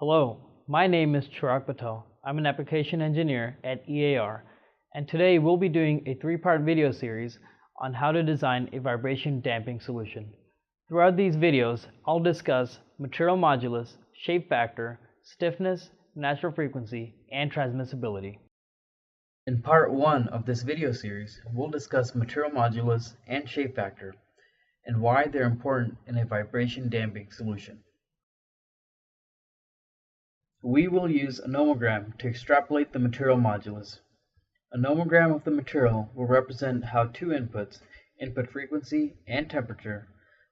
Hello, my name is Chirag Patel. I'm an application engineer at Aearo, and today we'll be doing a three-part video series on how to design a vibration damping solution. Throughout these videos, I'll discuss material modulus, shape factor, stiffness, natural frequency, and transmissibility. In part 1 of this video series, we'll discuss material modulus and shape factor, and why they're important in a vibration damping solution. We will use a nomogram to extrapolate the material modulus. A nomogram of the material will represent how two inputs, input frequency and temperature,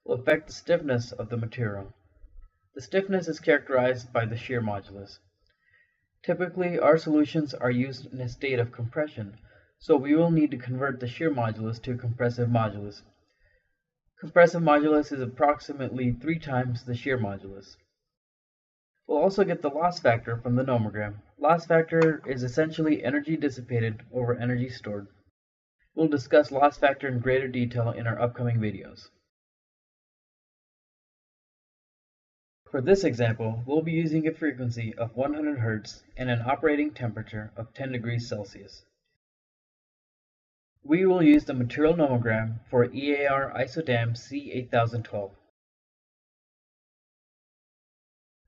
will affect the stiffness of the material. The stiffness is characterized by the shear modulus. Typically, our solutions are used in a state of compression, so we will need to convert the shear modulus to a compressive modulus. Compressive modulus is approximately 3 times the shear modulus. We'll also get the loss factor from the nomogram. Loss factor is essentially energy dissipated over energy stored. We'll discuss loss factor in greater detail in our upcoming videos. For this example, we'll be using a frequency of 100 Hz and an operating temperature of 10 degrees Celsius. We will use the material nomogram for Aearo ISODAM C8012.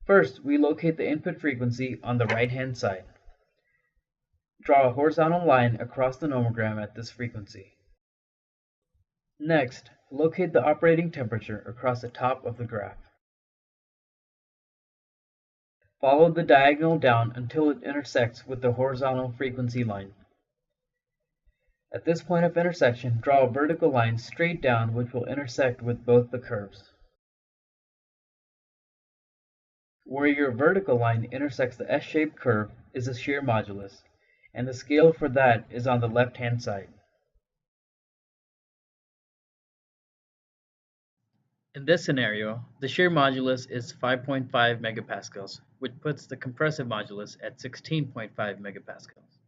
First, we locate the input frequency on the right-hand side. Draw a horizontal line across the nomogram at this frequency. Next, locate the operating temperature across the top of the graph. Follow the diagonal down until it intersects with the horizontal frequency line. At this point of intersection, draw a vertical line straight down which will intersect with both the curves. Where your vertical line intersects the S-shaped curve is the shear modulus, and the scale for that is on the left-hand side. In this scenario, the shear modulus is 5.5 megapascals, which puts the compressive modulus at 16.5 megapascals.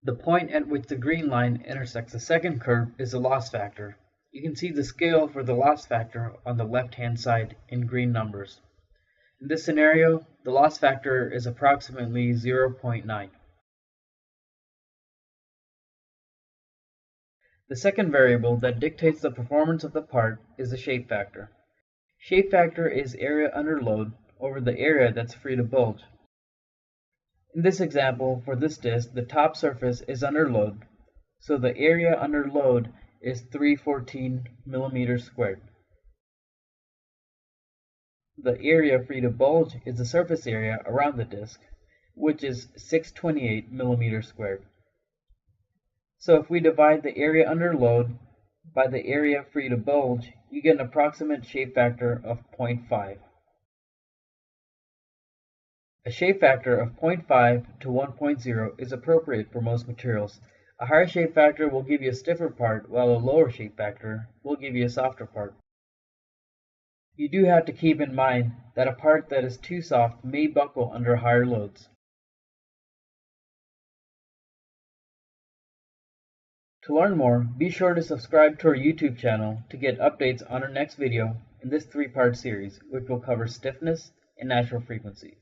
The point at which the green line intersects the second curve is the loss factor. You can see the scale for the loss factor on the left-hand side in green numbers. In this scenario, the loss factor is approximately 0.9. The second variable that dictates the performance of the part is the shape factor. Shape factor is area under load over the area that's free to bulge. In this example, for this disc, the top surface is under load, so the area under load is 314 millimeters squared. The area free to bulge is the surface area around the disc, which is 628 millimeters squared. So if we divide the area under load by the area free to bulge, you get an approximate shape factor of 0.5. A shape factor of 0.5 to 1.0 is appropriate for most materials. A higher shape factor will give you a stiffer part, while a lower shape factor will give you a softer part. You do have to keep in mind that a part that is too soft may buckle under higher loads. To learn more, be sure to subscribe to our YouTube channel to get updates on our next video in this 3-part series, which will cover stiffness and natural frequency.